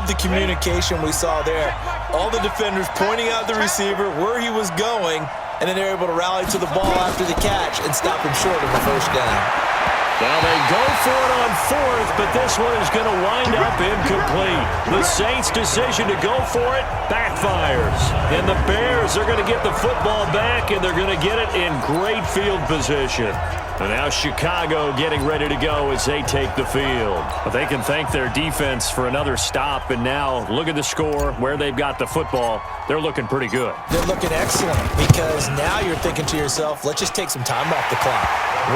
love the communication we saw there. All the defenders pointing out the receiver where he was going, and then they're able to rally to the ball after the catch and stop him short of a first down. Now they go for it on fourth, but this one is going to wind up incomplete. The Saints' decision to go for it backfires. And the Bears are going to get the football back, and they're going to get it in great field position. And now Chicago getting ready to go as they take the field. But they can thank their defense for another stop. And now look at the score, where they've got the football. They're looking pretty good. They're looking excellent because now you're thinking to yourself, let's just take some time off the clock.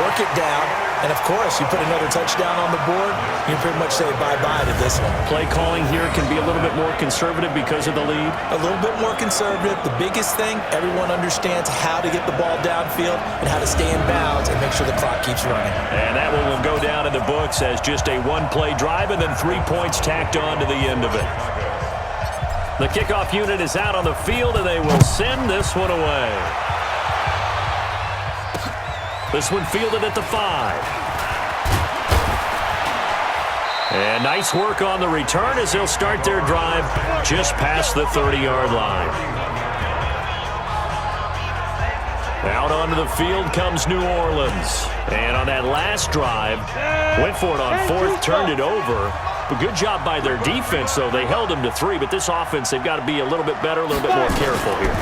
Work it down. And, of course, you put another touchdown on the board, you pretty much say bye-bye to this one. Play calling here can be a little bit more conservative because of the lead. A little bit more conservative. The biggest thing, everyone understands how to get the ball downfield and how to stay in bounds and make sure the clock keeps running. And that one will go down in the books as just a one-play drive and then 3 points tacked on to the end of it. The kickoff unit is out on the field, and they will send this one away. This one fielded at the 5. And nice work on the return as they'll start their drive just past the 30-yard line. Out onto the field comes New Orleans. And on that last drive, went for it on fourth, turned it over. But good job by their defense, though. They held them to 3, but this offense, they've got to be a little bit better, a little bit more careful here.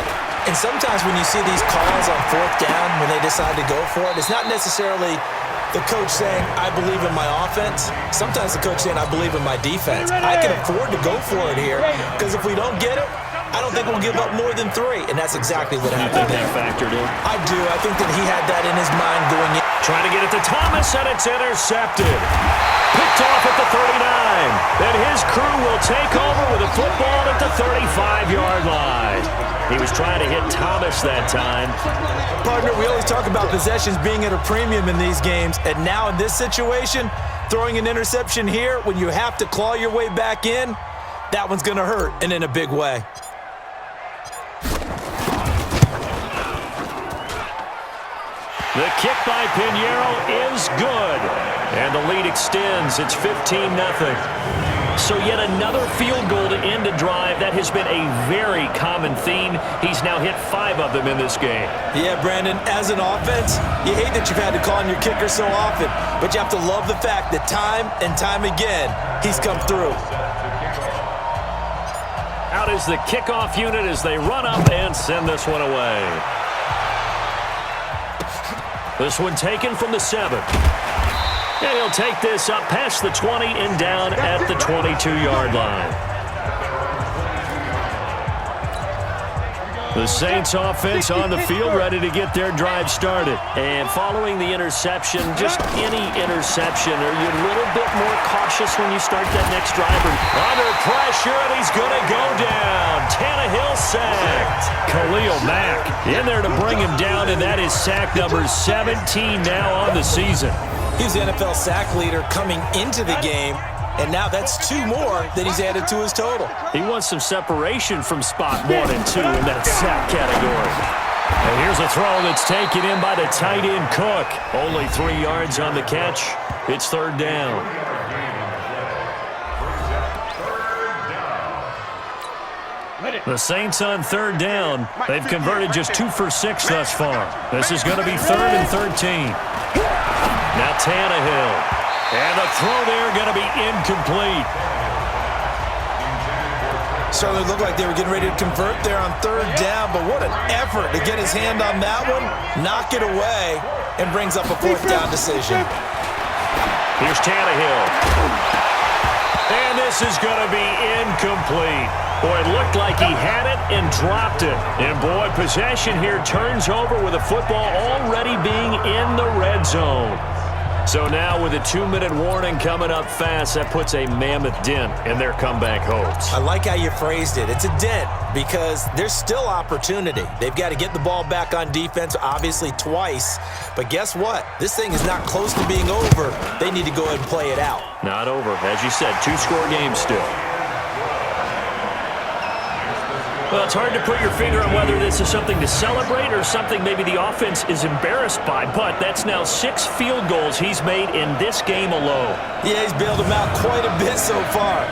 And sometimes when you see these calls on fourth down, when they decide to go for it, it's not necessarily the coach saying, I believe in my offense. Sometimes the coach saying, I believe in my defense. I can afford to go for it here because if we don't get it, I don't think we'll give up more than 3, and that's exactly what happened there. You think that factored in? I do. I think that he had that in his mind going in. Trying to get it to Thomas, and it's intercepted. Picked off at the 39. Then his crew will take over with a football at the 35-yard line. He was trying to hit Thomas that time. Partner, we always talk about possessions being at a premium in these games, and now in this situation, throwing an interception here when you have to claw your way back in, that one's going to hurt, and in a big way. The kick by Piñero is good. And the lead extends. It's 15-0. So yet another field goal to end a drive. That has been a very common theme. He's now hit 5 of them in this game. Yeah, Brandon, as an offense, you hate that you've had to call on your kicker so often, but you have to love the fact that time and time again, he's come through. Out is the kickoff unit as they run up and send this one away. This one taken from the 7. And he'll take this up past the 20 and down at the 22-yard line. The Saints offense on the field ready to get their drive started. And following the interception, just any interception, are you a little bit more cautious when you start that next drive? Under pressure, and he's going to go down. Tannehill sacked. Khalil Mack in there to bring him down, and that is sack number 17 now on the season. He's the NFL sack leader coming into the game, and now that's 2 more that he's added to his total. He wants some separation from spot 1 and 2 in that sack category. And here's a throw that's taken in by the tight end Cook. Only 3 yards on the catch. It's 3rd down. The Saints on 3rd down. They've converted just 2 for 6 thus far. This is going to be 3rd and 13. Now Tannehill. And the throw there going to be incomplete. Certainly looked like they were getting ready to convert there on 3rd down, but what an effort to get his hand on that one, knock it away, and brings up a 4th down decision. Here's Tannehill. And this is going to be incomplete. Boy, it looked like he had it and dropped it. And, boy, possession here turns over with the football already being in the red zone. So now with a 2-minute warning coming up fast, that puts a mammoth dent in their comeback hopes. I like how you phrased it. It's a dent because there's still opportunity. They've got to get the ball back on defense, obviously twice. But guess what? This thing is not close to being over. They need to go ahead and play it out. Not over. As you said, 2-score game still. Well, it's hard to put your finger on whether this is something to celebrate or something maybe the offense is embarrassed by, but that's now 6 field goals he's made in this game alone. Yeah, he's bailed them out quite a bit so far.